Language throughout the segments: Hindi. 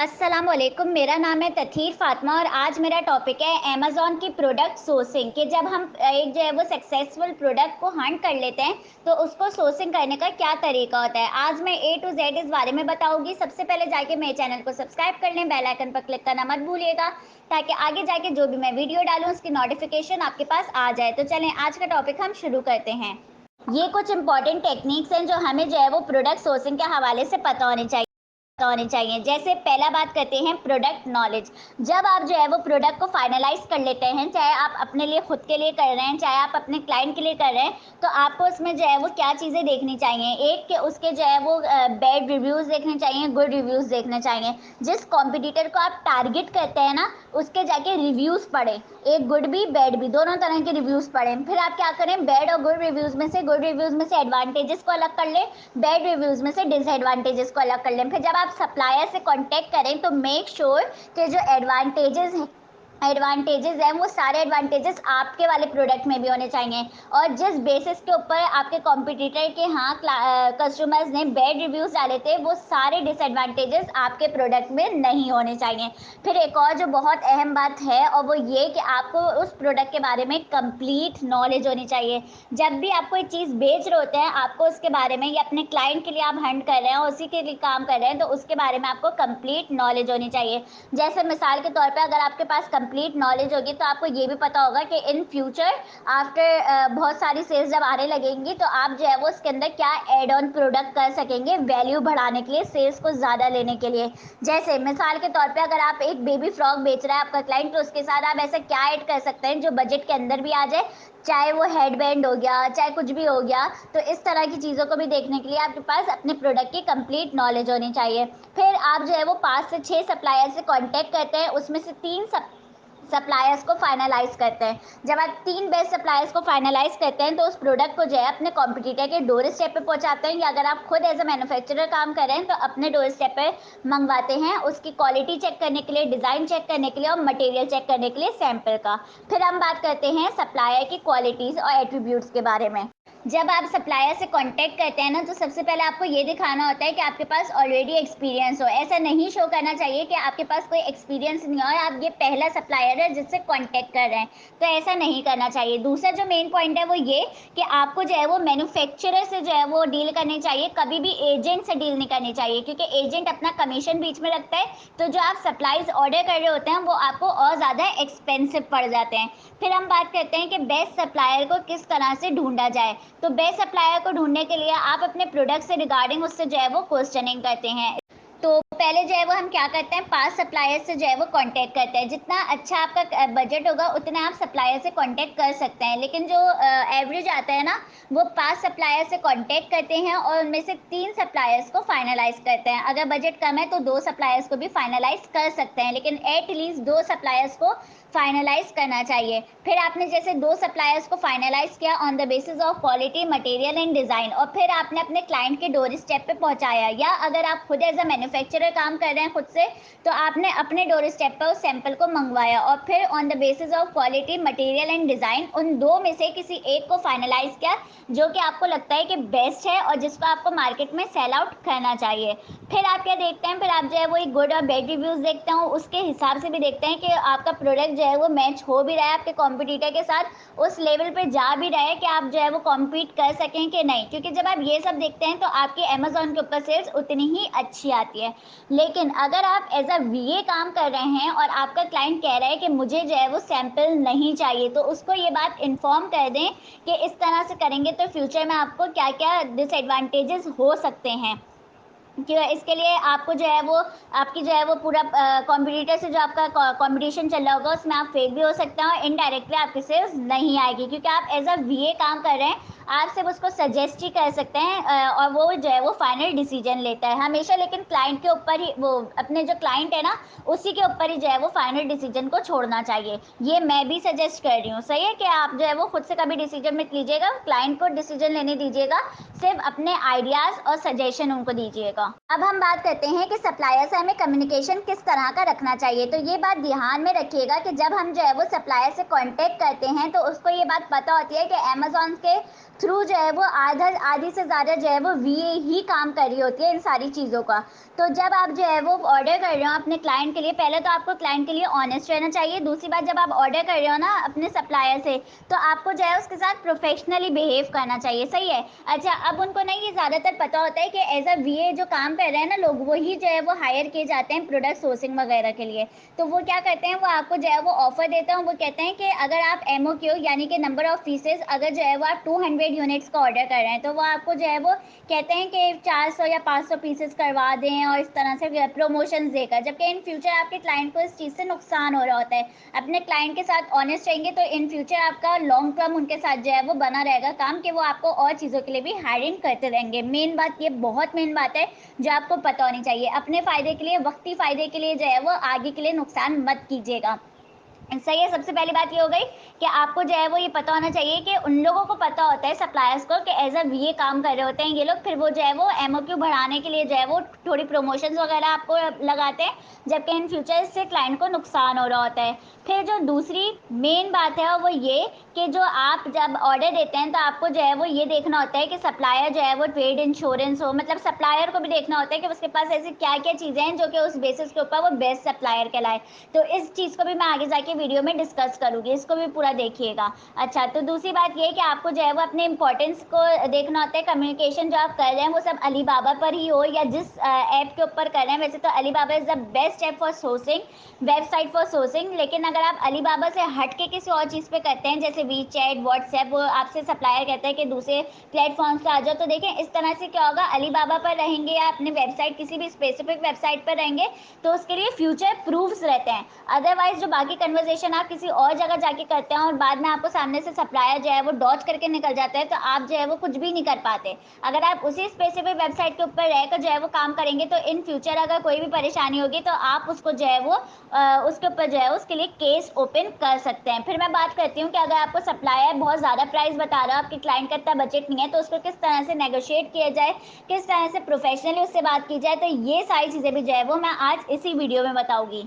अस्सलाम वालेकुम। मेरा नाम है तथीर फातिमा और आज मेरा टॉपिक है अमेज़न की प्रोडक्ट सोर्सिंग कि जब हम एक जो है वो सक्सेसफुल प्रोडक्ट को हंट कर लेते हैं तो उसको सोर्सिंग करने का क्या तरीका होता है। आज मैं ए टू जेड इस बारे में बताऊंगी। सबसे पहले जाके मेरे चैनल को सब्सक्राइब कर लें, बेल आइकन पर क्लिक करना मत भूलिएगा ताकि आगे जाके जो भी मैं वीडियो डालूँ उसकी नोटिफिकेशन आपके पास आ जाए। तो चलें आज का टॉपिक हम शुरू करते हैं। ये कुछ इंपॉर्टेंट टेक्निक्स हैं जो हमें जो है वो प्रोडक्ट सोर्सिंग के हवाले से पता होनी चाहिए। जैसे पहला बात करते हैं प्रोडक्ट नॉलेज। जब आप जो है वो प्रोडक्ट को फाइनलाइज कर लेते हैं, चाहे आप अपने लिए खुद के लिए कर रहे हैं, चाहे आप अपने क्लाइंट के लिए कर रहे हैं, तो आपको उसमें जो है वो क्या चीज़ें देखनी चाहिए। एक कि उसके जो है वो बैड रिव्यूज़ देखने चाहिए, गुड रिव्यूज़ देखने चाहिए। जिस कॉम्पिटिटर को आप टारगेट करते हैं ना, उसके जाके रिव्यूज़ पढ़ें, एक गुड भी बैड भी, दोनों तरह के रिव्यूज़ पढ़ें। फिर आप क्या करें, बैड और गुड रिव्यूज़ में से एडवांटेजेस को अलग कर लें, बैड रिव्यूज़ में से डिसएडवांटेजेस को अलग कर लें। फिर जब आप सप्लायर से कांटेक्ट करें तो मेक श्योर कि जो एडवांटेजेस हैं वो सारे एडवांटेजेस आपके वाले प्रोडक्ट में भी होने चाहिए। और जिस बेसिस के ऊपर आपके कॉम्पिटिटर के कस्टमर्स ने बैड रिव्यूज़ डाले थे, वो सारे डिसएडवांटेजेस आपके प्रोडक्ट में नहीं होने चाहिए। फिर एक और जो बहुत अहम बात है और वो ये कि आपको उस प्रोडक्ट के बारे में कंप्लीट नॉलेज होनी चाहिए। जब भी आप कोई चीज़ बेच रहे होते हैं, आपको उसके बारे में, या अपने क्लाइंट के लिए आप हंट कर रहे हैं, उसी के लिए काम कर रहे हैं, तो उसके बारे में आपको कंप्लीट नॉलेज होनी चाहिए। जैसे मिसाल के तौर पे अगर आपके पास कंप्लीट नॉलेज होगी तो आपको ये भी पता होगा कि इन फ्यूचर आफ्टर बहुत सारी सेल्स जब आने लगेंगी तो आप जो है वो उसके अंदर क्या एड ऑन प्रोडक्ट कर सकेंगे वैल्यू बढ़ाने के लिए, सेल्स को ज़्यादा लेने के लिए। जैसे मिसाल के तौर पे अगर आप एक बेबी फ्रॉक बेच रहा है आपका क्लाइंट, तो उसके साथ आप ऐसा क्या ऐड कर सकते हैं जो बजट के अंदर भी आ जाए, चाहे वो हेड बैंड हो गया, चाहे कुछ भी हो गया। तो इस तरह की चीज़ों को भी देखने के लिए आपके पास अपने प्रोडक्ट की कंप्लीट नॉलेज होनी चाहिए। फिर आप जो है वो 5 से 6 सप्लायर से कांटेक्ट करते हैं, उसमें से 3 सप्लायर्स को फाइनलाइज करते हैं। जब आप 3 बेस्ट सप्लायर्स को फाइनलाइज करते हैं तो उस प्रोडक्ट को जो है अपने कॉम्पिटिटर के डोर स्टेप पे पहुंचाते हैं, या अगर आप खुद एज अ मैन्युफैक्चरर काम कर रहे हैं तो अपने डोर स्टेप पे मंगवाते हैं, उसकी क्वालिटी चेक करने के लिए, डिज़ाइन चेक करने के लिए और मटेरियल चेक करने के लिए सैंपल का। फिर हम बात करते हैं सप्लायर की क्वालिटीज़ और एट्रीब्यूट्स के बारे में। जब आप सप्लायर से कांटेक्ट करते हैं ना, तो सबसे पहले आपको ये दिखाना होता है कि आपके पास ऑलरेडी एक्सपीरियंस हो। ऐसा नहीं शो करना चाहिए कि आपके पास कोई एक्सपीरियंस नहीं हो और आप ये पहला सप्लायर है जिससे कांटेक्ट कर रहे हैं, तो ऐसा नहीं करना चाहिए। दूसरा जो मेन पॉइंट है वो ये कि आपको जो है वो मैन्युफैक्चरर से जो है वो डील करनी चाहिए, कभी भी एजेंट से डील नहीं करनी चाहिए, क्योंकि एजेंट अपना कमीशन बीच में रखता है, तो जो आप सप्लाईज ऑर्डर कर रहे होते हैं वो आपको और ज़्यादा एक्सपेंसिव पड़ जाते हैं। फिर हम बात करते हैं कि बेस्ट सप्लायर को किस तरह से ढूंढा जाए। तो बेस्ट सप्लायर को ढूंढने के लिए आप अपने प्रोडक्ट से रिगार्डिंग उससे जो है वो क्वेश्चनिंग करते हैं। तो पहले जो है वो हम क्या करते हैं, 5 सप्लायर से जो है वो कांटेक्ट करते हैं। जितना अच्छा आपका बजट होगा उतना आप सप्लायर से कांटेक्ट कर सकते हैं, लेकिन जो एवरेज आता है ना, वो 5 सप्लायर से कांटेक्ट करते हैं और उनमें से 3 सप्लायर्स को फाइनलाइज करते हैं। अगर बजट कम है तो 2 सप्लायर्स को भी फाइनलाइज कर सकते हैं, लेकिन एटलीस्ट 2 सप्लायर्स को फाइनलाइज करना चाहिए। फिर आपने जैसे 2 सप्लायर्स को फाइनलाइज किया on the basis of quality, material and design, और फिर आपने अपने क्लाइंट के डोर स्टेप पे पहुंचाया, या अगर आप खुद एज अ मैन्युफैक्चरर काम कर रहे हैं खुद से, तो आपने अपने डोर स्टेप पर उस सैंपल को मंगवाया और फिर on the basis of quality, material and design उन 2 में से किसी एक को फाइनलाइज किया जो कि आपको लगता है कि बेस्ट है और जिसको आपको मार्केट में सेल आउट करना चाहिए। फिर आप क्या देखते हैं, फिर आप जो है वो एक गुड और बैड रिव्यूज़ देखते हैं, उसके हिसाब से भी देखते हैं कि आपका प्रोडक्ट जो है वो मैच हो भी रहा है आपके कॉम्पिटिटर के साथ, उस लेवल पे जा भी रहा है कि आप जो है वो कॉम्पीट कर सकें कि नहीं। क्योंकि जब आप ये सब देखते हैं तो आपकी अमेज़न के ऊपर सेल्स उतनी ही अच्छी आती है। लेकिन अगर आप एज अ वीए काम कर रहे हैं और आपका क्लाइंट कह रहा है कि मुझे जो है वो सैंपल नहीं चाहिए, तो उसको ये बात इन्फॉर्म कर दें कि इस तरह से करेंगे तो फ्यूचर में आपको क्या क्या डिसएडवांटेजेस हो सकते हैं। कि इसके लिए आपको जो है वो, आपकी जो है वो पूरा कॉम्पिटिटर से जो आपका कंपटीशन चल रहा होगा उसमें आप फेल भी हो सकते हैं और इनडायरेक्टली आपकी सेल्स नहीं आएगी, क्योंकि आप एज अ वीए काम कर रहे हैं। आप सिर्फ उसको सजेस्ट ही कर सकते हैं और वो जो है वो फाइनल डिसीजन लेता है हमेशा। लेकिन क्लाइंट के ऊपर ही, वो अपने जो क्लाइंट है ना, उसी के ऊपर ही जो है वो फाइनल डिसीजन को छोड़ना चाहिए। ये मैं भी सजेस्ट कर रही हूँ। सही है कि आप जो है वो खुद से कभी डिसीजन मत लीजिएगा, क्लाइंट को डिसीजन लेने दीजिएगा, सिर्फ अपने आइडियाज़ और सजेशन उनको दीजिएगा। अब हम बात करते हैं कि सप्लायर से हमें कम्युनिकेशन किस तरह का रखना चाहिए। तो ये बात ध्यान में रखिएगा कि जब हम जो है वो सप्लायर से कांटेक्ट करते हैं तो उसको ये बात पता होती है कि अमेज़न के थ्रू जो है वो आधी से ज़्यादा जो है वो वीए ही काम कर रही होती है इन सारी चीज़ों का। तो जब आप जो है वो ऑर्डर कर रहे हो अपने क्लाइंट के लिए, पहले तो आपको क्लाइंट के लिए ऑनेस्ट रहना चाहिए। दूसरी बात, जब आप ऑर्डर कर रहे हो ना अपने सप्लायर से, तो आपको जो है उसके साथ प्रोफेशनली बिहेव करना चाहिए। सही है। अच्छा, अब उनको नहीं ये ज़्यादातर पता होता है कि एज अ वीए जो काम कर रहे हैं ना लोग, वही जो है वो हायर किए जाते हैं प्रोडक्ट सोर्सिंग वगैरह के लिए। तो वो क्या करते हैं, वो आपको जो है वो ऑफर देते हैं। वो कहते हैं कि अगर आप एमओक्यू यानी कि नंबर ऑफ पीसेस अगर जो है वो आप 200 यूनिट्स का ऑर्डर कर रहे हैं, तो वो आपको जो है वो कहते हैं कि 400 या 500 पीसेस करवा दें और इस तरह से प्रमोशन देकर, जबकि इन फ्यूचर आपके क्लाइंट को इस चीज़ से नुकसान हो रहा होता है। अपने क्लाइंट के साथ ऑनेस्ट रहेंगे तो इन फ्यूचर आपका लॉन्ग टर्म उनके साथ जो है वो बना रहेगा काम, कि वो आपको और चीज़ों के लिए भी हायरिंग करते रहेंगे। मेन बात, ये बहुत मेन बात है जो आपको पता होनी चाहिए। अपने फ़ायदे के लिए, वक्ती फ़ायदे के लिए जो है वो आगे के लिए नुकसान मत कीजिएगा। सही है। सबसे पहली बात ये हो गई कि आपको जो है वो ये पता होना चाहिए कि उन लोगों को पता होता है सप्लायर्स को कि एज अ वीए काम कर रहे होते हैं ये लोग, फिर वो जो है वो एमओक्यू बढ़ाने के लिए जो है वो थोड़ी प्रमोशंस वगैरह आपको लगाते हैं, जबकि इन फ्यूचर इससे क्लाइंट को नुकसान हो रहा होता है। फिर जो दूसरी मेन बात है वो ये कि जो आप जब ऑर्डर देते हैं तो आपको जो है वो ये देखना होता है कि सप्लायर जो है वो ट्रेड इंश्योरेंस हो, मतलब सप्लायर को भी देखना होता है कि उसके पास ऐसी क्या क्या चीज़ें हैं जो कि उस बेसिस के ऊपर वो बेस्ट सप्लायर कहलाए। तो इस चीज़ को भी मैं आगे जाके वीडियो में डिस्कस करूँगी, इसको भी पूरा देखिएगा। अच्छा, तो दूसरी बात ये है कि आपको जो है वो अपने इंपॉर्टेंस को देखना होता है। कम्युनिकेशन जो आप कर रहे हैं वो सब अलीबाबा पर ही हो या जिस ऐप के ऊपर कर रहे हैं। वैसे तो Alibaba is the best app for sourcing, website for sourcing, लेकिन अगर आप अलीबाबा से हट के किसी और चीज़ पे करते हैं जैसे वी चैट, व्हाट्सएप, वो आपसे सप्लायर कहता है कि दूसरे प्लेटफॉर्म्स पे आ जाओ, तो देखें इस तरह से क्या होगा, अलीबाबा पर रहेंगे या अपने वेबसाइट किसी भी स्पेसिफिक वेबसाइट पर रहेंगे तो उसके लिए फ्यूचर प्रूफ्स रहते हैं। अदरवाइज जो बाकी कन्वर्सेशन आप किसी और जगह जाके करते हैं और बाद में आपको सामने से सप्लायर जो है वो डॉच करके निकल जाता है, तो आप जो है वो कुछ भी नहीं कर पाते। अगर आप उसी स्पेसिफिक वेबसाइट के ऊपर रहकर जो है वो काम करेंगे तो इन फ्यूचर अगर कोई भी परेशानी होगी तो आप उसको जो है वो उसके ऊपर जो है उसके लिए केस ओपन कर सकते हैं। फिर मैं बात करती हूँ कि अगर आपको सप्लायर बहुत ज़्यादा प्राइस बता रहा है, आपके क्लाइंट का इतना बजट नहीं है, तो उसको किस तरह से नेगोशिएट किया जाए, किस तरह से प्रोफेशनली उससे बात की जाए। तो ये सारी चीज़ें भी जो है वो मैं आज इसी वीडियो में बताऊँगी।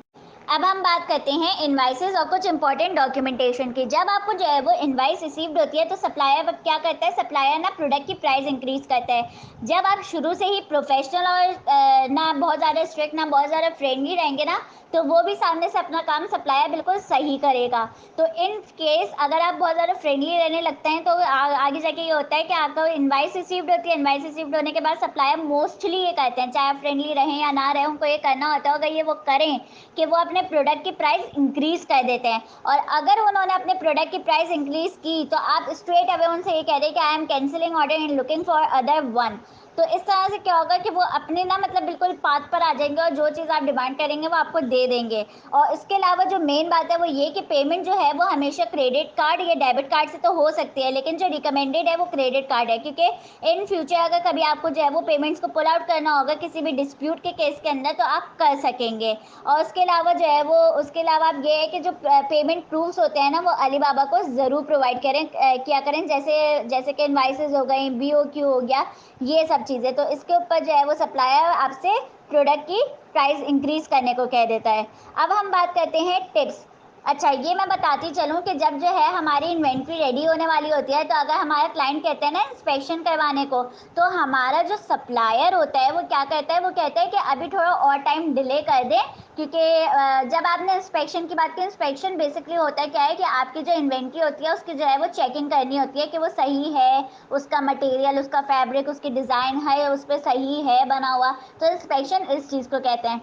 अब हम बात करते हैं इनवाइसेस और कुछ इंपॉर्टेंट डॉक्यूमेंटेशन की। जब आपको जो है वो इनवाइस रिसीव्ड होती है तो सप्लायर क्या करता है, सप्लायर ना प्रोडक्ट की प्राइस इंक्रीज करता है। जब आप शुरू से ही प्रोफेशनल और ना बहुत ज़्यादा स्ट्रिक्ट ना बहुत ज़्यादा फ्रेंडली रहेंगे ना, तो वो भी सामने से अपना काम सप्लायर बिल्कुल सही करेगा। तो इन केस अगर आप बहुत ज़्यादा फ्रेंडली रहने लगते हैं तो आगे जाके ये होता है कि आपको इनवाइस रिसीव्ड होती है। इनवाइस रिसीव्ड होने के बाद सप्लायर मोस्टली ये कहते हैं, चाहे आप फ्रेंडली रहें या ना रहें, उनको ये करना होता है, अगर ये वो करें कि वो अपने प्रोडक्ट की प्राइस इंक्रीज कर देते हैं। और अगर उन्होंने अपने प्रोडक्ट की प्राइस इंक्रीज की तो आप स्ट्रेट अवे उनसे ये कह रहे हैं कि I am cancelling order and looking for other one. तो इस तरह से क्या होगा कि वो अपने ना मतलब बिल्कुल पाथ पर आ जाएंगे और जो चीज़ आप डिमांड करेंगे वो आपको दे देंगे। और इसके अलावा जो मेन बात है वो ये कि पेमेंट जो है वो हमेशा क्रेडिट कार्ड या डेबिट कार्ड से तो हो सकती है, लेकिन जो रिकमेंडेड है वो क्रेडिट कार्ड है, क्योंकि इन फ्यूचर अगर कभी आपको जो है वो पेमेंट्स को पुल आउट करना होगा किसी भी डिस्प्यूट के केस के अंदर तो आप कर सकेंगे। और उसके अलावा जो है वो उसके अलावा आप ये है कि जो पेमेंट प्रूफ्स होते हैं ना वो अलीबाबा को ज़रूर प्रोवाइड करें, किया करें, जैसे जैसे कि इनवाइसेस हो गई, बीओक्यू हो गया, ये सब चीज़ें। तो इसके ऊपर जो है वो सप्लायर आपसे प्रोडक्ट की प्राइस इंक्रीज करने को कह देता है। अब हम बात करते हैं टिप्स। अच्छा, ये मैं बताती चलूँ कि जब जो है हमारी इन्वेंट्री रेडी होने वाली होती है तो अगर हमारा क्लाइंट कहते हैं ना इंस्पेक्शन करवाने को, तो हमारा जो सप्लायर होता है वो क्या कहता है, वो कहता है कि अभी थोड़ा और टाइम डिले कर दें, क्योंकि जब आपने इंस्पेक्शन की बात की, इंस्पेक्शन बेसिकली होता है क्या है कि आपकी जो इन्वेंट्री होती है उसकी जो है वो चेकिंग करनी होती है कि वो सही है, उसका मटेरियल, उसका फैब्रिक, उसकी डिज़ाइन है उस पर सही है बना हुआ। तो इंस्पेक्शन इस चीज़ को कहते हैं।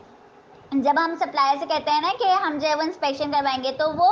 जब हम सप्लायर से कहते हैं ना कि हम जो है वो इंस्पेक्शन करवाएंगे तो वो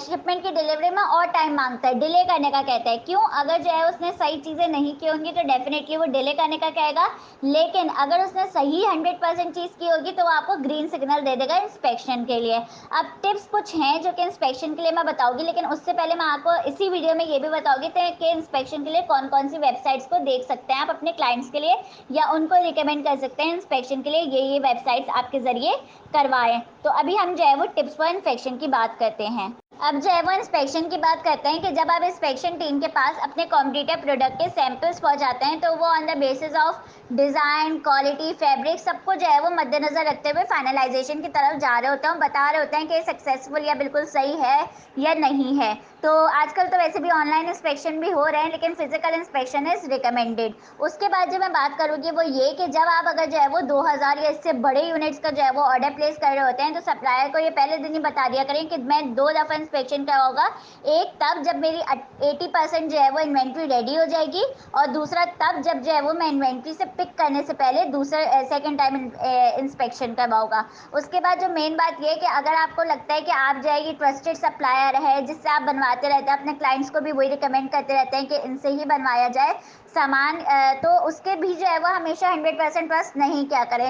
शिपमेंट की डिलीवरी में और टाइम मांगता है, डिले करने का कहता है। क्यों? अगर जो है उसने सही चीज़ें नहीं की होंगी तो डेफिनेटली वो डिले करने का कहेगा, लेकिन अगर उसने सही 100% चीज़ की होगी तो वो आपको ग्रीन सिग्नल दे देगा इंस्पेक्शन के लिए। अब टिप्स कुछ हैं जो कि इंस्पेक्शन के लिए मैं बताऊंगी, लेकिन उससे पहले मैं आपको इसी वीडियो में ये भी बताऊंगी कि इंस्पेक्शन के लिए कौन कौन सी वेबसाइट्स को देख सकते हैं आप अपने क्लाइंट्स के लिए, या उनको रिकमेंड कर सकते हैं इंस्पेक्शन के लिए ये वेबसाइट्स आपके ज़रिए करवाएं। तो अभी हम जो है वो टिप्स फॉर इन्फेक्शन की बात करते हैं। अब जो है वो इंस्पेक्शन की बात करते हैं कि जब आप इंस्पेक्शन टीम के पास अपने कॉम्पिटिटिव प्रोडक्ट के सैंपल्स पहुंचाते हैं तो वो on the basis of design, quality, fabric सबको जो है वो मद्देनजर रखते हुए फाइनलाइजेशन की तरफ जा रहे होते हैं, बता रहे होते हैं कि सक्सेसफुल या बिल्कुल सही है या नहीं है। तो आजकल तो वैसे भी ऑनलाइन इंस्पेक्शन भी हो रहे हैं, लेकिन फिजिकल इंस्पेक्शन इज रिकमेंडेड। उसके बाद जो मैं बात करूँगी वो ये कि जब आप अगर जो है वो 2000 या इससे बड़े यूनिट्स का जो है वो ऑर्डर प्लेस कर रहे होते हैं तो सप्लायर को ये पहले दिन ही बता दिया करें कि मैं 2 दफ़ा इंस्पेक्शन का होगा। एक तब जब मेरी 80% जो है वो इन्वेंट्री रेडी हो जाएगी, और दूसरा तब जब जो है वो मैं इन्वेंट्री से पिक करने से पहले दूसरा सेकेंड टाइम इंस्पेक्शन करवाऊंगा। उसके बाद जो मेन बात ये है कि अगर आपको लगता है कि आप जो है ये ट्रस्टेड सप्लायर है जिससे आप बनवाते रहते हैं, अपने क्लाइंट्स को भी वही रिकमेंड करते रहते हैं कि इनसे ही बनवाया जाए सामान, तो उसके भी जो है वो हमेशा 100% ट्रस्ट नहीं क्या करें।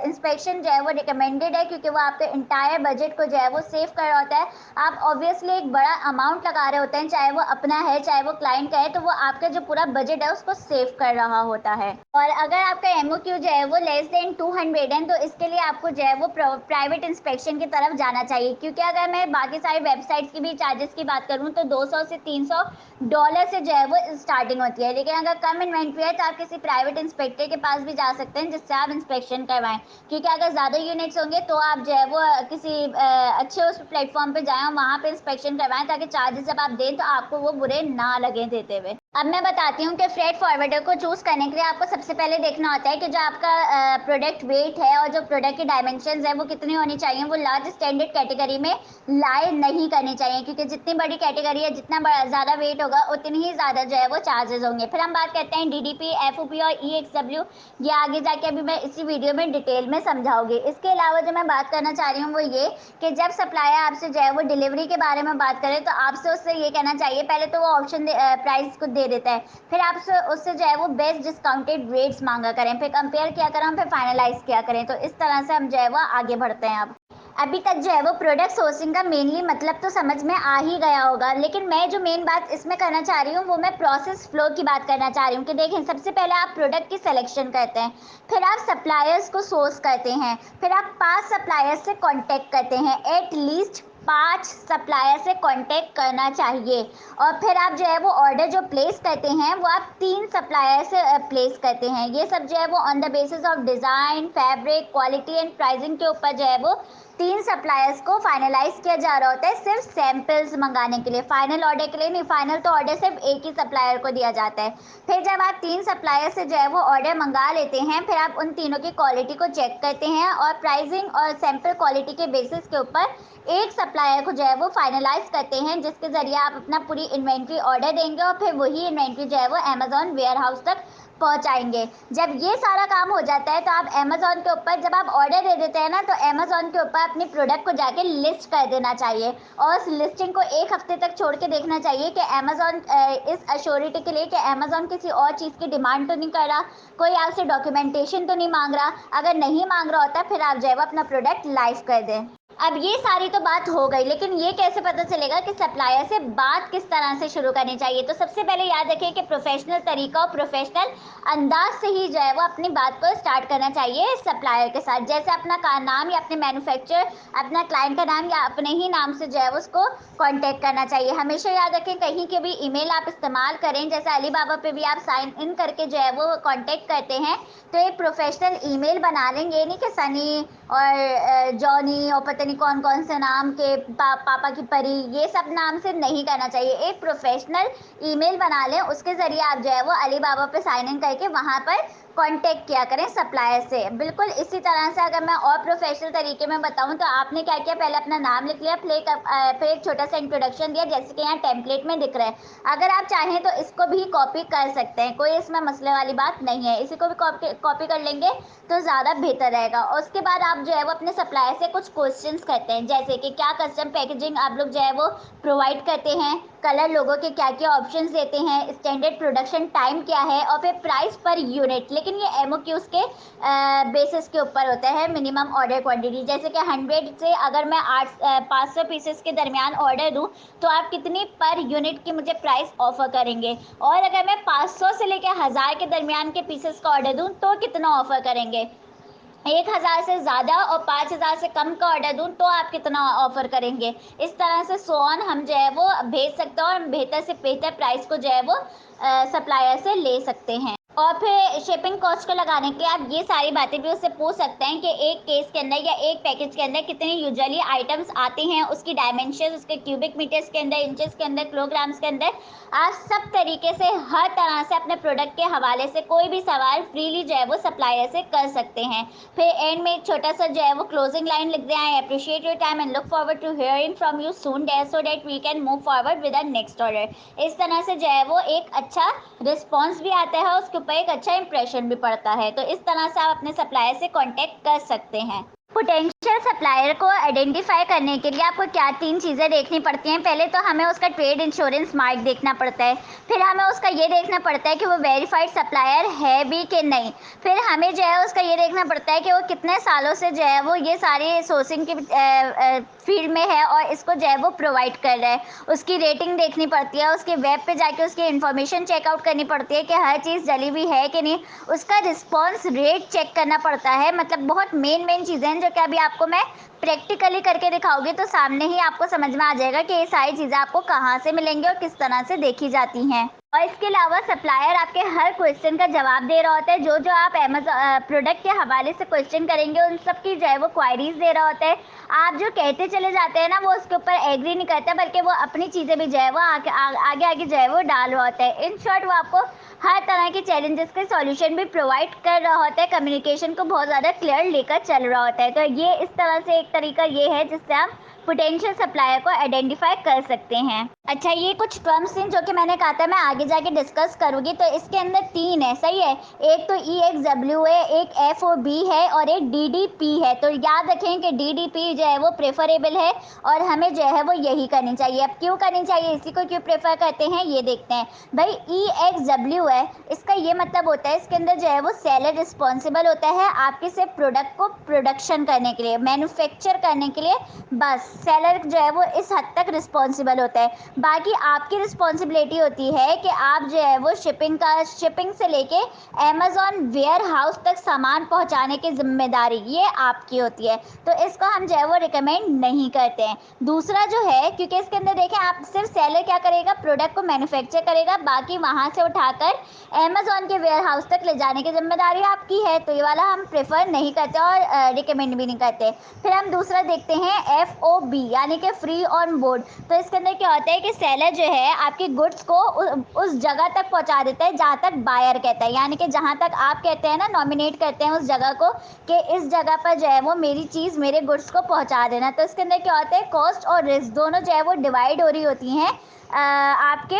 इंस्पेक्शन जो है वो रिकमेंडेड है क्योंकि वो आपके इंटायर बजट को जो है वो सेव कर रहा होता है। आप ऑब्वियसली एक बड़ा अमाउंट लगा रहे होते हैं, चाहे वो अपना है चाहे वो क्लाइंट का है, तो वो आपका जो पूरा बजट है उसको सेव कर रहा होता है। और अगर आपका एमओक्यू जो है वो लेस देन 200 है तो इसके लिए आपको जो है वो प्राइवेट इंस्पेक्शन की तरफ जाना चाहिए, क्योंकि अगर मैं बाकी सारी वेबसाइट्स की भी चार्जेस की बात करूँ तो $200 से $300 से जो है वो स्टार्टिंग होती है। लेकिन अगर कम इन्वेंट्री है तो आप किसी प्राइवेट इंस्पेक्टर के पास भी जा सकते हैं जिससे आप इंस्पेक्शन करवाएं, क्योंकि अगर ज़्यादा यूनिट्स होंगे तो आप जो है वो किसी अच्छे उस प्लेटफॉर्म पे जाएं और वहाँ पे इंस्पेक्शन करवाएं, ताकि चार्जेस जब आप दें तो आपको वो बुरे ना लगे देते हुए। अब मैं बताती हूँ कि फ्रेट फॉरवर्डर को चूज़ करने के लिए आपको सबसे पहले देखना होता है कि जो आपका प्रोडक्ट वेट है और जो प्रोडक्ट की डायमेंशंस है वो कितनी होनी चाहिए। वो लार्ज स्टैंडर्ड कैटेगरी में लाई नहीं करनी चाहिए, क्योंकि जितनी बड़ी कैटेगरी है जितना ज़्यादा वेट होगा उतनी ही ज़्यादा जो है वो चार्जेस होंगे। फिर हम बात करते हैं डीडीपी, एफओपी और ईएक्सडब्ल्यू। ये आगे जाके अभी मैं इसी वीडियो में डिटेल में समझाऊंगी। इसके अलावा जो मैं बात करना चाह रही हूँ वो ये कि जब सप्लायर आपसे जो है वो डिलीवरी के बारे में बात करें तो आपसे उससे ये कहना चाहिए, पहले तो वो ऑप्शन प्राइस को दे देता है, फिर आप उससे जो है वो बेस्ट डिस्काउंटेड रेट्स मांगा करें, फिर कंपेयर किया करें, फिर फाइनलाइज किया करें। तो इस तरह से हम जो है वो आगे बढ़ते हैं। अब अभी तक जो है वो प्रोडक्ट सोर्सिंग का मेनली मतलब तो समझ में आ ही गया होगा, लेकिन मैं जो मेन बात इसमें करना चाह रही हूँ वो मैं प्रोसेस फ्लो की बात करना चाह रही हूँ कि देखें, सबसे पहले आप प्रोडक्ट की सिलेक्शन करते हैं, फिर आप सप्लायर्स को सोर्स करते हैं, फिर आप 5 सप्लायर्स से कांटेक्ट करते हैं, एटलीस्ट 5 सप्लायर से कांटेक्ट करना चाहिए, और फिर आप जो है वो ऑर्डर जो प्लेस करते हैं वो आप 3 सप्लायर से प्लेस करते हैं। ये सब जो है वो on the basis of design, fabric, quality and pricing के ऊपर जो है वो 3 सप्लायर्स को फाइनलाइज किया जा रहा होता है, सिर्फ सैंपल्स मंगाने के लिए, फाइनल ऑर्डर के लिए नहीं। फाइनल तो ऑर्डर सिर्फ एक ही सप्लायर को दिया जाता है। फिर जब आप 3 सप्लायर से जो है वो ऑर्डर मंगा लेते हैं, फिर आप उन तीनों की क्वालिटी को चेक करते हैं और प्राइसिंग और सैंपल क्वालिटी के बेसिस के ऊपर एक सप्लायर को जो है वो फाइनलाइज करते हैं, जिसके जरिए आप अपना पूरी इन्वेंट्री ऑर्डर देंगे और फिर वही इन्वेंट्री जो है वो अमेजॉन वेयर हाउस तक पहुंचाएंगे। जब ये सारा काम हो जाता है तो आप अमेजोन के ऊपर जब आप ऑर्डर दे देते हैं ना, तो अमेजोन के ऊपर अपनी प्रोडक्ट को जाके लिस्ट कर देना चाहिए, और उस लिस्टिंग को 1 हफ्ते तक छोड़ के देखना चाहिए कि अमेजोन इस अश्योरिटी के लिए कि अमेजोन किसी और चीज़ की डिमांड तो नहीं कर रहा, कोई आपसे डॉक्यूमेंटेशन तो नहीं मांग रहा। अगर नहीं मांग रहा होता फिर आप जो है वो अपना प्रोडक्ट लाइव कर दें। अब ये सारी तो बात हो गई, लेकिन ये कैसे पता चलेगा कि सप्लायर से बात किस तरह से शुरू करनी चाहिए। तो सबसे पहले याद रखिए कि प्रोफेशनल तरीका और प्रोफेशनल अंदाज से ही जो है वो अपनी बात को स्टार्ट करना चाहिए सप्लायर के साथ। जैसे अपना नाम या अपने मैन्युफैक्चरर, अपना क्लाइंट का नाम या अपने ही नाम से जो है वो उसको कांटेक्ट करना चाहिए। हमेशा याद रखें कहीं के भी ईमेल आप इस्तेमाल करें, जैसे अलीबाबा पे भी आप साइन इन करके जो है वो कांटेक्ट करते हैं तो एक प्रोफेशनल ईमेल बना लें। ये नहीं कि सनी और जॉनी और पता नहीं कौन कौन से नाम के पापा की परी, ये सब नाम से नहीं करना चाहिए। एक प्रोफेशनल ईमेल बना लें, उसके ज़रिए आप जो है वो अलीबाबा पे साइन इन करके वहाँ पर कांटेक्ट किया करें सप्लायर से। बिल्कुल इसी तरह से अगर मैं और प्रोफेशनल तरीके में बताऊं तो आपने क्या किया, पहले अपना नाम लिख लिया, फिर एक छोटा सा इंट्रोडक्शन दिया जैसे कि यहाँ टेम्पलेट में दिख रहा है। अगर आप चाहें तो इसको भी कॉपी कर सकते हैं, कोई इसमें मसले वाली बात नहीं है, इसी को भी कॉपी कर लेंगे तो ज़्यादा बेहतर रहेगा। और उसके बाद आप जो है वो अपने सप्लायर से कुछ क्वेश्चंस करते हैं, जैसे कि क्या कस्टम पैकेजिंग आप लोग जो है वो प्रोवाइड करते हैं, कलर लोगों के क्या क्या ऑप्शंस देते हैं, स्टैंडर्ड प्रोडक्शन टाइम क्या है, और फिर प्राइस पर यूनिट। लेकिन ये एमओक्यूज के बेसिस के ऊपर होता है, मिनिमम ऑर्डर क्वांटिटी। जैसे कि 100 से अगर मैं 500 पीसेस के दरमियान ऑर्डर दूं तो आप कितनी पर यूनिट की मुझे प्राइस ऑफर करेंगे, और अगर मैं 500 से लेकर 1000 के दरमियान के पीसेस का ऑर्डर दूं तो कितना ऑफर करेंगे। 1000 से ज़्यादा और 5000 से कम का ऑर्डर दूँ तो आप कितना ऑफ़र करेंगे। इस तरह से सो ऑन हम जो है वो भेज सकते हैं और बेहतर से बेहतर प्राइस को जो है वो सप्लायर से ले सकते हैं। और फिर शिपिंग कॉस्ट को लगाने के लिए आप ये सारी बातें भी उससे पूछ सकते हैं कि एक केस के अंदर या एक पैकेज के अंदर कितने यूजुअली आइटम्स आते हैं, उसकी डायमेंशन, उसके क्यूबिक मीटर्स के अंदर, इंचेस के अंदर, किलोग्राम्स के अंदर। आप सब तरीके से हर तरह से अपने प्रोडक्ट के हवाले से कोई भी सवाल फ्रीली जो है वो सप्लायर से कर सकते हैं। फिर एंड में एक छोटा सा जो है वो क्लोजिंग लाइन लिख दें, I appreciate your time and look forward to hearing from you soon dare so that we can move forward with the next order. इस तरह से जो है वो एक अच्छा रिस्पॉन्स भी आता है, उसके ऊपर एक अच्छा इंप्रेशन भी पड़ता है। तो इस तरह से आप अपने सप्लायर से कॉन्टेक्ट कर सकते हैं। पोटेंशियल सप्लायर को आइडेंटिफाई करने के लिए आपको क्या 3 चीज़ें देखनी पड़ती हैं। पहले तो हमें उसका ट्रेड इंश्योरेंस मार्क देखना पड़ता है। फिर हमें उसका ये देखना पड़ता है कि वो वेरीफाइड सप्लायर है भी कि नहीं। फिर हमें जो है उसका ये देखना पड़ता है कि वो कितने सालों से जो है वो ये सारी सोर्सिंग की फील्ड में है और इसको जो है वो प्रोवाइड कर रहा है। उसकी रेटिंग देखनी पड़ती है, उसके वेब पे जाके उसकी इन्फॉर्मेशन चेकआउट करनी पड़ती है कि हर चीज़ जली हुई है कि नहीं। उसका रिस्पॉन्स रेट चेक करना पड़ता है। मतलब बहुत मेन चीज़ें हैं जो कि अभी आपको मैं प्रैक्टिकली करके दिखाऊंगी तो सामने ही आपको समझ में आ जाएगा कि ये सारी चीज़ें आपको कहाँ से मिलेंगी और किस तरह से देखी जाती हैं। और इसके अलावा सप्लायर आपके हर क्वेश्चन का जवाब दे रहा होता है। जो आप अमेज़न प्रोडक्ट के हवाले से क्वेश्चन करेंगे उन सब की जो है वो क्वायरीज दे रहा होता है। आप जो कहते चले जाते हैं ना वो उसके ऊपर एग्री नहीं करता, बल्कि वो अपनी चीज़ें भी जो है वो आगे जो है वो डाल रहा होता है। इन शॉर्ट वो आपको हर तरह के चैलेंजेस के सॉल्यूशन भी प्रोवाइड कर रहा होता है। कम्युनिकेशन को बहुत ज़्यादा क्लियर लेकर चल रहा होता है। तो ये इस तरह से एक तरीका ये है जिससे आप पोटेंशियल सप्लायर को आइडेंटिफाई कर सकते हैं। अच्छा, ये कुछ टर्म्स हैं जो कि मैंने कहा था मैं आगे जाके डिस्कस करूँगी। तो इसके अंदर 3 है, सही है। एक तो EXW है, एक FOB है और एक DDP है। तो याद रखें कि DDP जो है वो प्रेफरेबल है और हमें जो है वो यही करनी चाहिए। अब क्यों करनी चाहिए, इसी को क्यों प्रेफर करते हैं ये देखते हैं। भाई EXW है, इसका ये मतलब होता है इसके अंदर जो है वो सेलर रिस्पॉन्सिबल होता है आपके से प्रोडक्ट को प्रोडक्शन करने के लिए, मैन्युफैक्चर करने के लिए। बस सेलर जो है वो इस हद तक रिस्पॉन्सिबल होता है। बाकी आपकी रिस्पॉन्सिबिलिटी होती है कि आप जो है वो शिपिंग से लेके अमेज़ॉन वेयर हाउस तक सामान पहुंचाने की जिम्मेदारी ये आपकी होती है। तो इसको हम जो है वो रिकमेंड नहीं करते हैं। दूसरा जो है, क्योंकि इसके अंदर देखें आप सिर्फ सेलर क्या करेगा, प्रोडक्ट को मैन्युफैक्चर करेगा, बाकी वहाँ से उठाकर अमेज़ॉन के वेयर हाउस तक ले जाने की जिम्मेदारी आपकी है। तो ये वाला हम प्रेफर नहीं करते और रिकमेंड भी नहीं करते। फिर हम दूसरा देखते हैं FOB यानी कि फ्री ऑन बोर्ड। तो इसके अंदर क्या होता है कि सेलर जो है आपकी गुड्स को उस जगह तक पहुंचा देता है जहां तक बायर कहता है, यानी कि जहां तक आप कहते हैं ना, नॉमिनेट करते हैं उस जगह को कि इस जगह पर जो है वो मेरी चीज़, मेरे गुड्स को पहुंचा देना। तो इसके अंदर क्या होता है, कॉस्ट और रिस्क दोनों जो है वो डिवाइड हो रही होती हैं आपके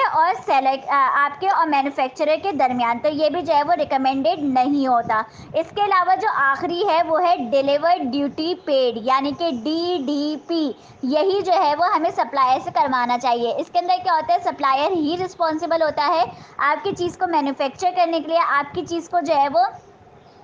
और मैन्युफैक्चरर के दरमियान। तो ये भी जो है वो रिकमेंडेड नहीं होता। इसके अलावा जो आखिरी है वो है डिलीवर्ड ड्यूटी पेड यानी कि DDP। यही जो है वो हमें सप्लायर से करवाना चाहिए। इसके अंदर क्या होता है, सप्लायर ही रिस्पॉन्सिबल होता है आपकी चीज़ को मैन्युफैक्चर करने के लिए, आपकी चीज़ को जो है वो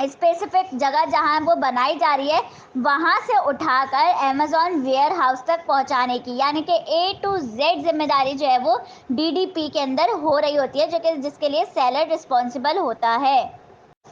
स्पेसिफिक जगह जहां वो बनाई जा रही है वहां से उठाकर अमेज़ॉन वेयर हाउस तक पहुंचाने की, यानी कि A to Z जिम्मेदारी जो है वो DDP के अंदर हो रही होती है, जो कि जिसके लिए सेलर रिस्पॉन्सिबल होता है।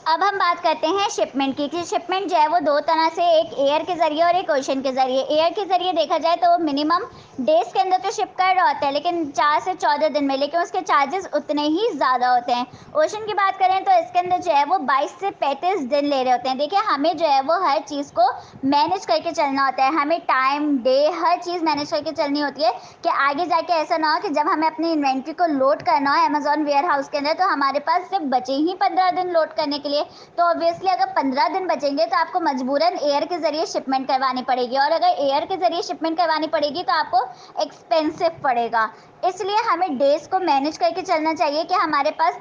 अब हम बात करते हैं शिपमेंट की कि शिपमेंट जो है वो 2 तरह से, एक एयर के ज़रिए और एक ओशन के ज़रिए। एयर के ज़रिए देखा जाए तो वो मिनिमम डेज़ के अंदर तो शिप कर रहा होता है, लेकिन 4 से 14 दिन में, लेकिन उसके चार्जेस उतने ही ज़्यादा होते हैं। ओशन की बात करें तो इसके अंदर जो है वो 22 से 35 दिन ले रहे होते हैं। देखिए, हमें जो है वो हर चीज़ को मैनेज करके चलना होता है। हमें टाइम, डे, हर चीज़ मैनेज करके चलनी होती है कि आगे जाके ऐसा ना हो कि जब हमें अपनी इन्वेंट्री को लोड करना हो अमेज़ॉन वेयर हाउस के अंदर तो हमारे पास सिर्फ बचे ही 15 दिन लोड करने के लिए। तो ऑब्वियसली अगर 15 दिन बचेंगे तो आपको मजबूरन एयर के ज़रिए शिपमेंट करवानी पड़ेगी, और अगर एयर के ज़रिए शिपमेंट करवानी पड़ेगी तो आपको एक्सपेंसिव पड़ेगा। इसलिए हमें डेज़ को मैनेज करके चलना चाहिए कि हमारे पास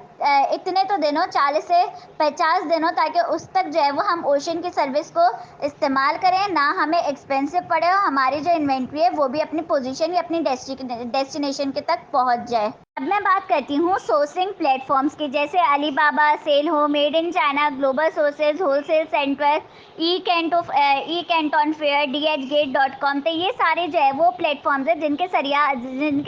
इतने तो दिन हो, 40 से 50 दिन हो, ताकि उस तक जो है वो हम ओशन की सर्विस को इस्तेमाल करें, ना हमें एक्सपेंसिव पड़े और हमारी जो इन्वेंट्री है वो भी अपनी पोजीशन या अपनी डेस्टिनेशन के तक पहुंच जाए। अब मैं बात करती हूँ सोर्सिंग प्लेटफॉर्म्स की, जैसे अलीबाबा, सेल हो, made in China, global sources, wholesale centre, E Canton fair, DHgate.com। तो ये सारे जो है वो प्लेटफॉर्म्स हैं जिनके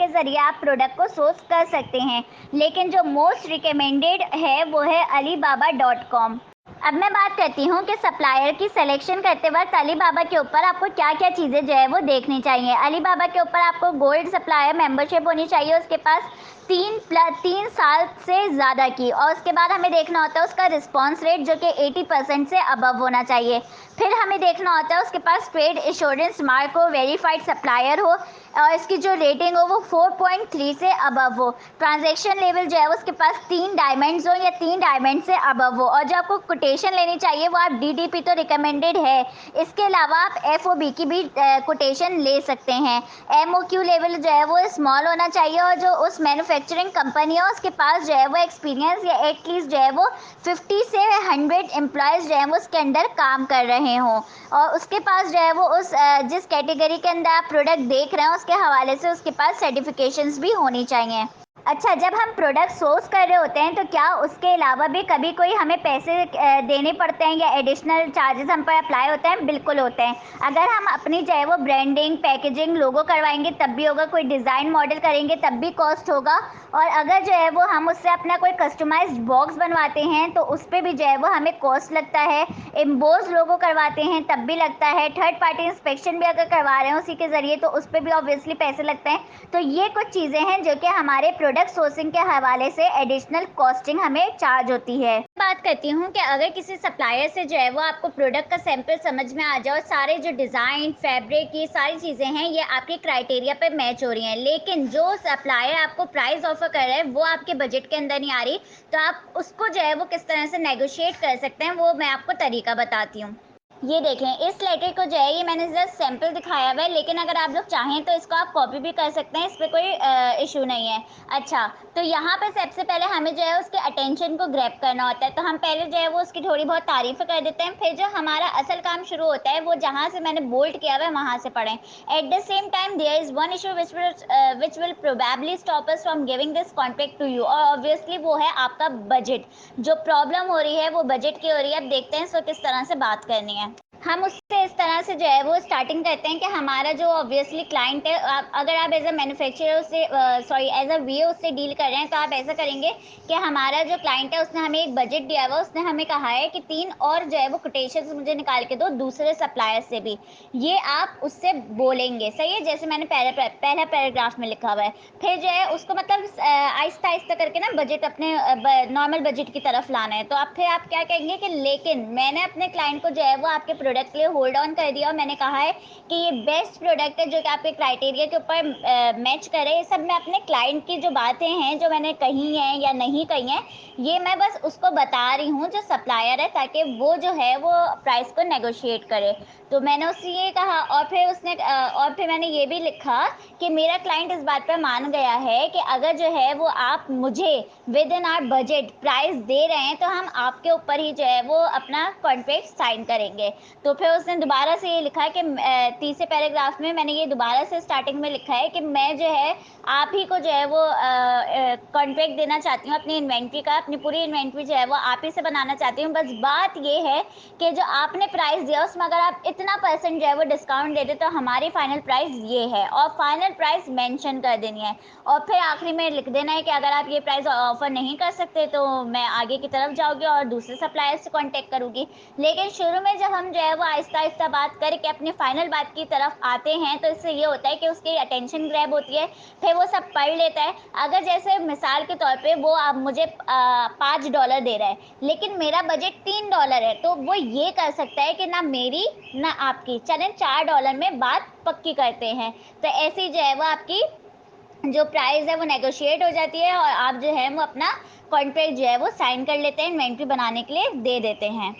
ज़रिए आप प्रोडक्ट को सोर्स कर सकते हैं। लेकिन जो मोस्ट रिकमेंडेड है वो है Alibaba.com। अब मैं बात करती हूँ कि सप्लायर की सिलेक्शन करते वक्त अलीबाबा के ऊपर आपको क्या क्या चीज़ें जो है वो देखनी चाहिए। अलीबाबा के ऊपर आपको गोल्ड सप्लायर मेंबरशिप होनी चाहिए, उसके पास 3 साल से ज़्यादा की, और उसके बाद हमें देखना होता है उसका रिस्पॉन्स रेट जो कि 80% से अबव होना चाहिए। फिर हमें देखना होता है उसके पास ट्रेड एश्योरेंस मार्क हो, वेरीफाइड सप्लायर हो, और इसकी जो रेटिंग हो वो 4.3 से अबव हो। ट्रांजैक्शन लेवल जो है उसके पास 3 डायमंड्स हो या 3 डायमंड से अबव हो, और जो आपको कोटेशन लेनी चाहिए वो आप डीडीपी तो रिकमेंडेड है, इसके अलावा आप एफओबी की भी कोटेशन ले सकते हैं। एमओक्यू लेवल जो है वो स्मॉल होना चाहिए, और जो उस मैन्युफैक्चरिंग कंपनी है उसके पास जो है वो एक्सपीरियंस या एटलीस्ट जो है वो 50 से 100 एम्प्लॉयज़ जो है वो उसके अंदर काम कर रहे हों, और उसके पास जो है वो उस जिस कैटेगरी के अंदर आप प्रोडक्ट देख रहे हैं उसके हवाले से उसके पास सर्टिफिकेशंस भी होनी चाहिए। अच्छा, जब हम प्रोडक्ट सोर्स कर रहे होते हैं तो क्या उसके अलावा भी कभी कोई हमें पैसे देने पड़ते हैं या एडिशनल चार्जेस हम पर अप्लाई होते हैं? बिल्कुल होते हैं। अगर हम अपनी जो है वो ब्रांडिंग, पैकेजिंग, लोगो करवाएंगे तब भी होगा, कोई डिज़ाइन मॉडल करेंगे तब भी कॉस्ट होगा, और अगर जो है वो हम उससे अपना कोई कस्टमाइज्ड बॉक्स बनवाते हैं तो उस पर भी जो है वो हमें कॉस्ट लगता है। एम्बोज लोगो करवाते हैं तब भी लगता है। थर्ड पार्टी इंस्पेक्शन भी अगर करवा रहे हैं उसी के ज़रिए तो उस पर भी ऑब्वियसली पैसे लगते हैं। तो ये कुछ चीज़ें हैं जो कि हमारे प्रोडक्ट सोर्सिंग के हवाले से एडिशनल कॉस्टिंग हमें चार्ज होती है। बात करती हूँ कि अगर किसी सप्लायर से जो है वो आपको प्रोडक्ट का सैंपल समझ में आ जाए और सारे जो डिज़ाइन, फैब्रिक, ये सारी चीज़ें हैं ये आपके क्राइटेरिया पे मैच हो रही हैं, लेकिन जो सप्लायर आपको प्राइस ऑफर कर रहा है वो आपके बजट के अंदर नहीं आ रही, तो आप उसको जो है वो किस तरह से नेगोशिएट कर सकते हैं वो मैं आपको तरीका बताती हूँ। ये देखें, इस लेटर को जो है ये मैंने जस्ट सैंपल दिखाया हुआ है, लेकिन अगर आप लोग चाहें तो इसको आप कॉपी भी कर सकते हैं, इस पर कोई इशू नहीं है। अच्छा, तो यहाँ पे सबसे पहले हमें जो है उसके अटेंशन को ग्रैब करना होता है, तो हम पहले जो है वो उसकी थोड़ी बहुत तारीफ़ कर देते हैं, फिर जो हमारा असल काम शुरू होता है वो जहाँ से मैंने बोल्ड किया हुआ है वहाँ से पढ़ें। At the same time there is one issue which will probably stop us from giving this contract to you, और ऑब्वियसली वो है आपका बजट। जो प्रॉब्लम हो रही है वो बजट की हो रही है। अब देखते हैं इसको किस तरह से बात करनी है। हम उससे इस तरह से जो है वो स्टार्टिंग करते हैं कि हमारा जो ऑब्वियसली क्लाइंट है, अगर आप एज अ मैन्युफैक्चरर उससे एज अ वीओ उससे डील कर रहे हैं तो आप ऐसा करेंगे कि हमारा जो क्लाइंट है उसने हमें एक बजट दिया हुआ, उसने हमें कहा है कि 3 और जो है वो कोटेशंस मुझे निकाल के दो दूसरे सप्लायर से भी। ये आप उससे बोलेंगे, सही है, जैसे मैंने पहला पैराग्राफ में लिखा हुआ है। फिर जो है उसको मतलब आहिस्ता आहिस्ता करके ना बजट अपने नॉर्मल बजट की तरफ लाना है। तो आप फिर आप क्या कहेंगे कि लेकिन मैंने अपने क्लाइंट को जो है वो आपके प्रोडक्ट के लिए होल्ड ऑन कर दिया, और मैंने कहा है कि ये बेस्ट प्रोडक्ट है जो कि आपके क्राइटेरिया के ऊपर मैच करे। ये सब मैं अपने क्लाइंट की जो बातें हैं जो मैंने कही हैं या नहीं कही हैं, ये मैं बस उसको बता रही हूँ जो सप्लायर है, ताकि वो जो है वो प्राइस को नेगोशिएट करे। तो मैंने उससे ये कहा, और फिर मैंने ये भी लिखा कि मेरा क्लाइंट इस बात पर मान गया है कि अगर जो है वो आप मुझे within our budget price दे रहे हैं तो हम आपके ऊपर ही जो है वो अपना कॉन्ट्रैक्ट साइन करेंगे। तो फिर उसने दोबारा से ये लिखा है कि तीसरे पैराग्राफ में मैंने ये दोबारा से स्टार्टिंग में लिखा है कि मैं जो है आप ही को जो है वो कॉन्ट्रैक्ट देना चाहती हूँ अपनी इन्वेंट्री का, अपनी पूरी इन्वेंट्री जो है वो आप ही से बनाना चाहती हूँ। बस बात ये है कि जो आपने प्राइस दिया उसमें अगर आप इतना परसेंट जो है वो डिस्काउंट दे दे तो हमारी फाइनल प्राइस ये है, और फाइनल प्राइस मेंशन कर देनी है। और फिर आखिरी में लिख देना है कि अगर आप ये प्राइस ऑफर नहीं कर सकते तो मैं आगे की तरफ जाऊँगी और दूसरे सप्लायर से कॉन्टेक्ट करूँगी। लेकिन शुरू में जब हम जो है वो आहिस्ता आहिस्ता बात करके अपनी फाइनल बात की तरफ आते हैं तो इससे ये होता है कि उसकी अटेंशन ग्रैब होती है, फिर वो सब पढ़ लेता है। अगर जैसे मिसाल के तौर पे वो आप मुझे $5 दे रहा है, लेकिन मेरा बजट $3 है, तो वो ये कर सकता है कि ना मेरी ना आपकी, चलें $4 में बात पक्की करते हैं। तो ऐसी जो है वो आपकी जो प्राइस है वो नेगोशिएट हो जाती है, और आप जो है वो अपना कॉन्ट्रैक्ट जो है वो साइन कर लेते हैं, इन्वेंट्री बनाने के लिए दे देते हैं।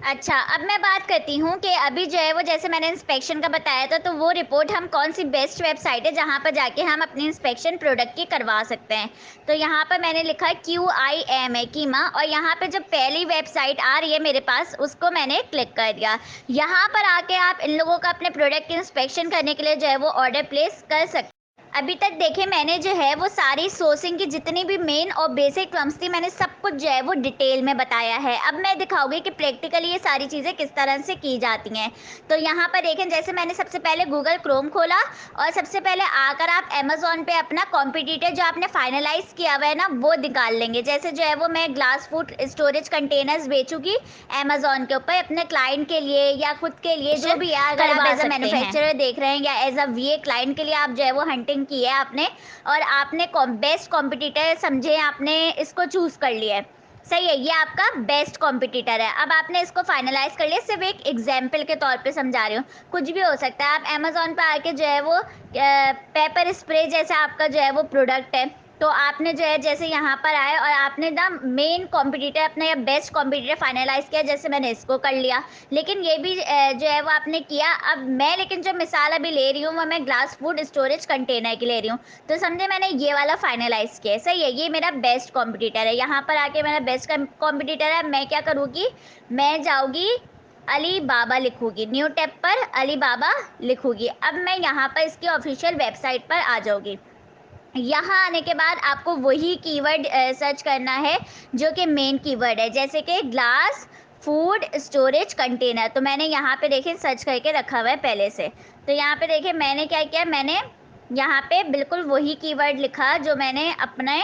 अच्छा, अब मैं बात करती हूँ कि अभी जो है वो जैसे मैंने इंस्पेक्शन का बताया था, तो वो रिपोर्ट हम कौन सी बेस्ट वेबसाइट है जहाँ पर जाके हम अपनी इंस्पेक्शन प्रोडक्ट की करवा सकते हैं। तो यहाँ पर मैंने लिखा है QIM है, कीमा, और यहाँ पे जो पहली वेबसाइट आ रही है मेरे पास उसको मैंने क्लिक कर दिया। यहाँ पर आके आप इन लोगों का अपने प्रोडक्ट की इंस्पेक्शन करने के लिए जो है वो ऑर्डर प्लेस कर सकते हैं। अभी तक देखिए मैंने जो है वो सारी सोर्सिंग की जितनी भी मेन और बेसिक टर्म्स थी मैंने सब सब कुछ जो है वो डिटेल में बताया है। अब मैं दिखाऊंगी कि प्रैक्टिकली ये सारी चीज़ें किस तरह से की जाती हैं। तो यहाँ पर देखें, जैसे मैंने सबसे पहले गूगल क्रोम खोला और सबसे पहले आकर आप अमेजोन पे अपना कॉम्पिटिटर जो आपने फाइनलाइज किया हुआ है ना वो निकाल लेंगे। जैसे जो है वो मैं ग्लास फूड स्टोरेज कंटेनर्स बेचूंगी अमेजोन के ऊपर अपने क्लाइंट के लिए या खुद के लिए, जो भी है। अगर आप एज अ मैन्युफैक्चरर देख रहे हैं या एज अ वीए क्लाइंट के लिए आप जो है वो हंटिंग की है आपने, और आपने बेस्ट कॉम्पिटिटर समझे, आपने इसको चूज कर लिया है, सही है, ये आपका बेस्ट कॉम्पिटिटर है। अब आपने इसको फाइनलाइज कर लिया, सिर्फ एक एग्जाम्पल के तौर पे समझा रही हूँ, कुछ भी हो सकता है। आप अमेजोन पे आके जो है वो पेपर स्प्रे जैसा आपका जो है वो प्रोडक्ट है, तो आपने जो है जैसे यहाँ पर आए और आपने ना मेन कॉम्पिटिटर अपना या बेस्ट कॉम्पिटिटर फाइनलाइज किया, जैसे मैंने इसको कर लिया। लेकिन ये भी जो है वो आपने किया। अब मैं लेकिन जो मिसाल अभी ले रही हूँ वो मैं ग्लास फूड स्टोरेज कंटेनर की ले रही हूँ, तो समझे मैंने ये वाला फाइनलाइज किया, सही है, ये मेरा बेस्ट कॉम्पिटिटर है। यहाँ पर आके मेरा बेस्ट कॉम्पिटिटर है, मैं क्या करूँगी, मैं जाऊँगी अली बाबा लिखूंगी, न्यू टैब पर अली बाबा लिखूंगी। अब मैं यहाँ पर इसकी ऑफिशियल वेबसाइट पर आ जाऊँगी। यहाँ आने के बाद आपको वही कीवर्ड सर्च करना है जो कि मेन कीवर्ड है, जैसे कि ग्लास फूड स्टोरेज कंटेनर। तो मैंने यहाँ पे देखें सर्च करके रखा हुआ है पहले से। तो यहाँ पे देखें मैंने क्या किया, मैंने यहाँ पे बिल्कुल वही कीवर्ड लिखा जो मैंने अपने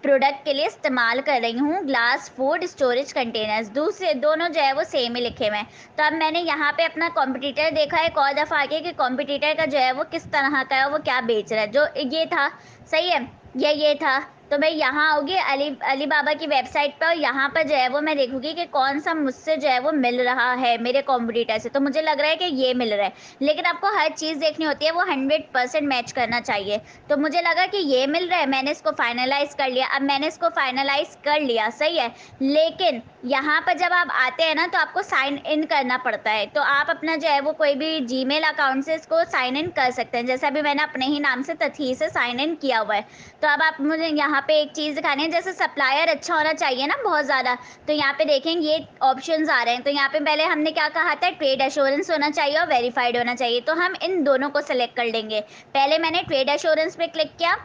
प्रोडक्ट के लिए इस्तेमाल कर रही हूँ, ग्लास फूड स्टोरेज कंटेनर्स। दूसरे दोनों जो है वो सेम ही लिखे हुए हैं। तो अब मैंने यहाँ पे अपना कॉम्पिटिटर देखा है एक और दफ़ा आके कि कॉम्पिटिटर का जो है वो किस तरह का है, वो क्या बेच रहा है। जो ये था, सही है, ये था। तो मैं यहाँ आऊँगी अली बाबा की वेबसाइट पर, और यहाँ पर जो है वो मैं देखूँगी कि कौन सा मुझसे जो है वो मिल रहा है मेरे कॉम्पिटिटर से। तो मुझे लग रहा है कि ये मिल रहा है, लेकिन आपको हर चीज़ देखनी होती है, वो 100% मैच करना चाहिए। तो मुझे लगा कि ये मिल रहा है, मैंने इसको फाइनलाइज कर लिया। अब मैंने इसको फाइनलाइज कर लिया, सही है, लेकिन यहाँ पर जब आप आते हैं ना तो आपको साइन इन करना पड़ता है। तो आप अपना जो है वो कोई भी जीमेल अकाउंट से इसको साइन इन कर सकते हैं, जैसे अभी मैंने अपने ही नाम से तथी से साइन इन किया हुआ है। तो अब आप मुझे यहाँ पे एक चीज़ दिखानी है, जैसे सप्लायर अच्छा होना चाहिए ना बहुत ज़्यादा, तो यहाँ पे देखेंगे ये ऑप्शंस आ रहे हैं। तो यहाँ पे पहले हमने क्या कहा था, ट्रेड एश्योरेंस होना चाहिए और वेरीफाइड होना चाहिए, तो हम इन दोनों को सिलेक्ट कर लेंगे। पहले मैंने ट्रेड एश्योरेंस पे क्लिक किया,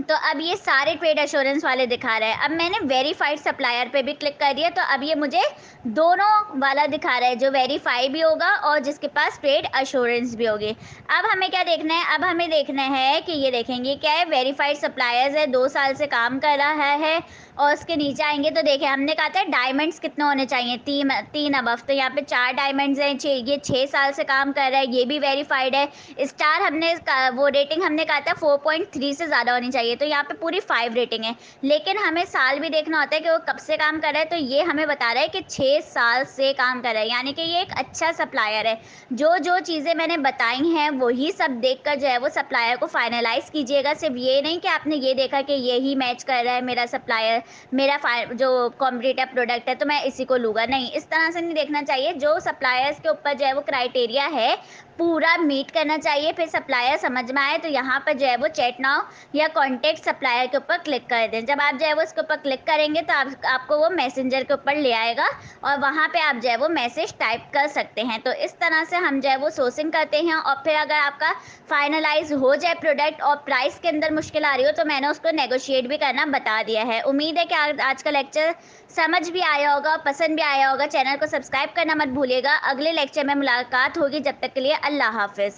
तो अब ये सारे ट्रेड एश्योरेंस वाले दिखा रहे हैं। अब मैंने वेरीफाइड सप्लायर पे भी क्लिक कर दिया, तो अब ये मुझे दोनों वाला दिखा रहा है, जो वेरीफाई भी होगा और जिसके पास ट्रेड एश्योरेंस भी होगी। अब हमें क्या देखना है, अब हमें देखना है कि ये देखेंगे क्या है, वेरीफाइड सप्लायर्स है, 2 साल से काम कर रहा है। और उसके नीचे आएंगे तो देखें हमने कहा था डायमंड्स कितने होने चाहिए, 3 अबव, तो यहाँ पे 4 डायमंड्स हैं, ये 6 साल से काम कर रहा है, ये भी वेरीफाइड है। स्टार हमने वो रेटिंग हमने कहा था 4.3 से ज़्यादा होनी चाहिए, तो यहाँ पे पूरी 5 रेटिंग है। लेकिन हमें साल भी देखना होता है कि वो कब से काम कर रहा है, तो ये हमें बता रहा है कि 6 साल से काम कर रहा है, यानी कि ये एक अच्छा सप्लायर है। जो जो चीज़ें मैंने बताई हैं वही सब देखकर जो है वो सप्लायर को फाइनलाइज कीजिएगा। सिर्फ ये नहीं कि आपने ये देखा कि यही मैच कर रहा है मेरा सप्लायर, मेरा जो कॉम्पिटिटिव प्रोडक्ट है तो मैं इसी को लूँगा, नहीं, इस तरह से नहीं देखना चाहिए। जो सप्लायर्स के ऊपर जो है वो क्राइटेरिया है पूरा मीट करना चाहिए, फिर सप्लायर समझ में आए तो यहाँ पर जो है वो चैट नाउ या कॉन्टेक्ट सप्लायर के ऊपर क्लिक कर दें। जब आप जो है वो उसके ऊपर क्लिक करेंगे तो आपको वो मैसेंजर के ऊपर ले आएगा और वहाँ पे आप जो है वो मैसेज टाइप कर सकते हैं। तो इस तरह से हम जो है वो सोर्सिंग करते हैं। और फिर अगर आपका फाइनलाइज हो जाए प्रोडक्ट और प्राइस के अंदर मुश्किल आ रही हो तो मैंने उसको नेगोशिएट भी करना बता दिया है। उम्मीद है कि आज का लेक्चर समझ भी आया होगा, पसंद भी आया होगा। चैनल को सब्सक्राइब करना मत भूलिएगा। अगले लेक्चर में मुलाकात होगी, जब तक के लिए अल्लाह हाफिज़।